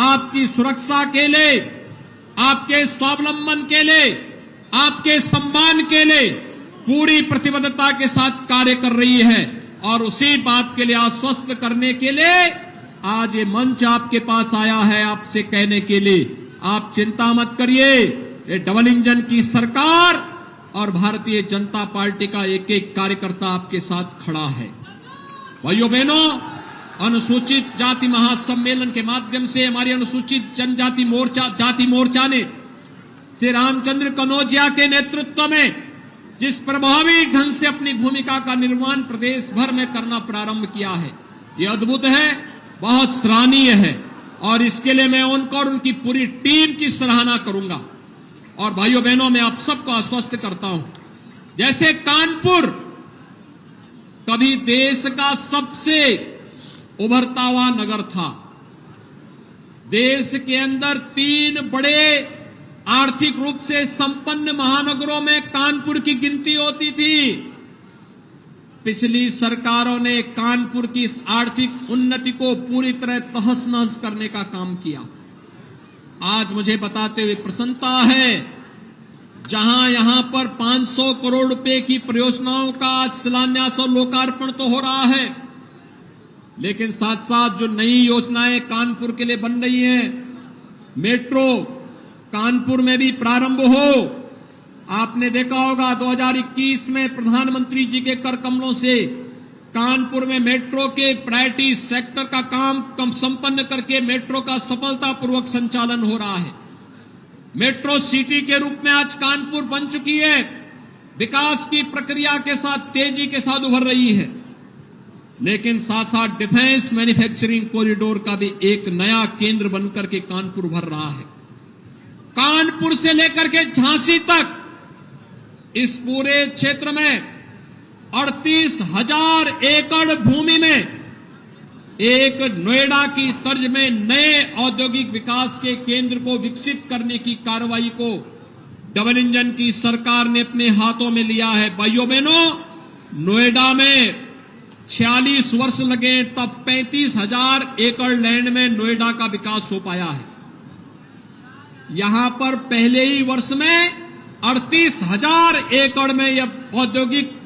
Speaker 5: आपकी सुरक्षा के लिए, आपके स्वावलंबन के लिए, आपके सम्मान के लिए पूरी प्रतिबद्धता के साथ कार्य कर रही है और उसी बात के लिए आश्वस्त करने के लिए आज ये मंच आपके पास आया है आपसे कहने के लिए आप चिंता मत करिए। ये डबल इंजन की सरकार और भारतीय जनता पार्टी का एक एक कार्यकर्ता आपके साथ खड़ा है। भाइयों बहनों, अनुसूचित जाति महासम्मेलन के माध्यम से हमारी अनुसूचित जनजाति मोर्चा ने श्री रामचंद्र कनौजिया के नेतृत्व में जिस प्रभावी ढंग से अपनी भूमिका का निर्वहन प्रदेश भर में करना प्रारंभ किया है, ये अद्भुत है, बहुत सराहनीय है और इसके लिए मैं उनको और उनकी पूरी टीम की सराहना करूंगा। और भाइयों बहनों, मैं आप सबको आश्वस्त करता हूं, जैसे कानपुर कभी देश का सबसे उभरता हुआ नगर था, देश के अंदर 3 बड़े आर्थिक रूप से संपन्न महानगरों में कानपुर की गिनती होती थी। पिछली सरकारों ने कानपुर की इस आर्थिक उन्नति को पूरी तरह तहस नहस करने का काम किया। आज मुझे बताते हुए प्रसन्नता है, जहां यहां पर 500 करोड़ रुपए की परियोजनाओं का आज शिलान्यास और लोकार्पण तो हो रहा है, लेकिन साथ साथ जो नई योजनाएं कानपुर के लिए बन रही हैं, मेट्रो कानपुर में भी प्रारंभ हो। आपने देखा होगा 2021 में प्रधानमंत्री जी के कर कमलों से कानपुर में मेट्रो के प्रायोरिटी सेक्टर का काम संपन्न करके मेट्रो का सफलतापूर्वक संचालन हो रहा है। मेट्रो सिटी के रूप में आज कानपुर बन चुकी है, विकास की प्रक्रिया के साथ तेजी के साथ उभर रही है। लेकिन साथ साथ डिफेंस मैन्युफैक्चरिंग कॉरिडोर का भी एक नया केंद्र बनकर के कानपुर उभर रहा है। कानपुर से लेकर के झांसी तक इस पूरे क्षेत्र में 38,000 एकड़ भूमि में एक नोएडा की तर्ज में नए औद्योगिक विकास के केंद्र को विकसित करने की कार्रवाई को डबल इंजन की सरकार ने अपने हाथों में लिया है। भाइयों बहनों, नोएडा में 46 वर्ष लगे तब 35,000 एकड़ लैंड में नोएडा का विकास हो पाया है। यहां पर पहले ही वर्ष में 38,000 एकड़ में यह औद्योगिक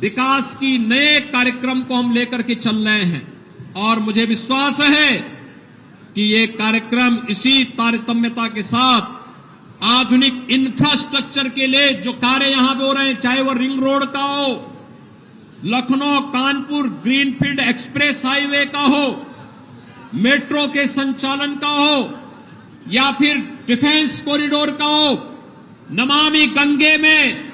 Speaker 5: विकास की नए कार्यक्रम को हम लेकर के चल रहे हैं और मुझे विश्वास है कि ये कार्यक्रम इसी तारतम्यता के साथ आधुनिक इंफ्रास्ट्रक्चर के लिए जो कार्य यहां पे हो रहे हैं, चाहे वो रिंग रोड का हो, Lucknow Kanpur greenfield express highway का हो, मेट्रो के संचालन का हो या फिर डिफेंस कॉरिडोर का हो, नमामि गंगे में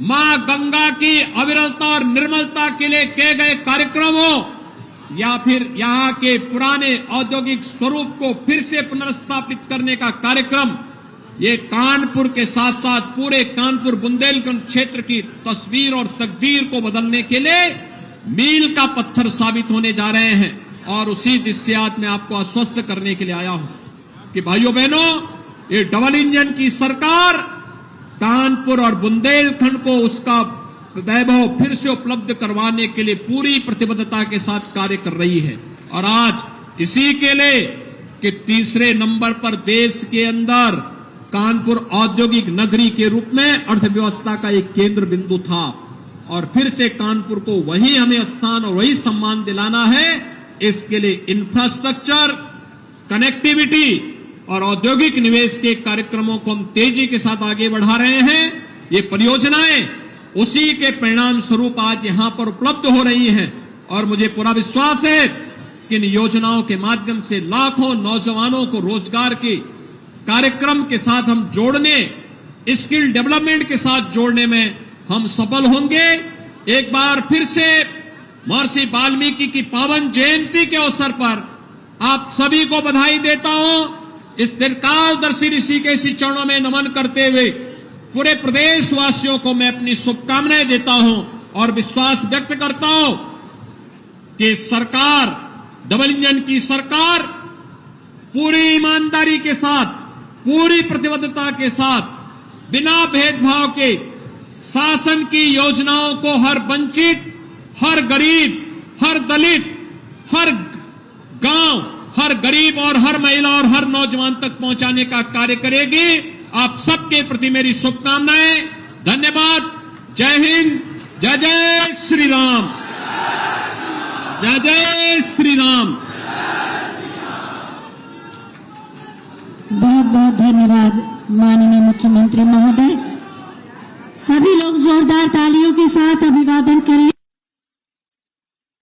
Speaker 5: मां गंगा की अविरलता और निर्मलता के लिए किए गए कार्यक्रम हो या फिर यहां के पुराने औद्योगिक स्वरूप को फिर से पुनर्स्थापित करने का कार्यक्रम, ये कानपुर के साथ साथ पूरे कानपुर बुंदेलखंड क्षेत्र की तस्वीर और तकदीर को बदलने के लिए मील का पत्थर साबित होने जा रहे हैं। और उसी दृश्य आज मैं आपको आश्वस्त करने के लिए आया हूं कि भाइयों बहनों, ये डबल इंजन की सरकार कानपुर और बुंदेलखंड को उसका वैभव फिर से उपलब्ध करवाने के लिए पूरी प्रतिबद्धता के साथ कार्य कर रही है। और आज इसी के लिए कि तीसरे नंबर पर देश के अंदर कानपुर औद्योगिक नगरी के रूप में अर्थव्यवस्था का एक केंद्र बिंदु था और फिर से कानपुर को वही हमें स्थान और वही सम्मान दिलाना है। इसके लिए इंफ्रास्ट्रक्चर, कनेक्टिविटी और औद्योगिक निवेश के कार्यक्रमों को हम तेजी के साथ आगे बढ़ा रहे हैं। ये परियोजनाएं उसी के परिणाम स्वरूप आज यहां पर उपलब्ध हो रही हैं और मुझे पूरा विश्वास है कि इन योजनाओं के माध्यम से लाखों नौजवानों को रोजगार के कार्यक्रम के साथ हम जोड़ने, स्किल डेवलपमेंट के साथ जोड़ने में हम सफल होंगे। एक बार फिर से महर्षि वाल्मीकि की पावन जयंती के अवसर पर आप सभी को बधाई देता हूं। इस दीर्घकालदर्शी ऋषि के इसी चरणों में नमन करते हुए पूरे प्रदेशवासियों को मैं अपनी शुभकामनाएं देता हूं और विश्वास व्यक्त करता हूं कि सरकार, डबल इंजन की सरकार पूरी ईमानदारी के साथ, पूरी प्रतिबद्धता के साथ, बिना भेदभाव के शासन की योजनाओं को हर वंचित, हर गरीब, हर दलित, हर गांव, हर गरीब और हर महिला और हर नौजवान तक पहुंचाने का कार्य करेगी। आप सबके प्रति मेरी शुभकामनाएं। धन्यवाद। जय हिंद। जय जय श्री राम। जय जय श्री राम।
Speaker 1: बहुत बहुत धन्यवाद माननीय मुख्यमंत्री महोदय। सभी लोग जोरदार तालियों के साथ अभिवादन करिए।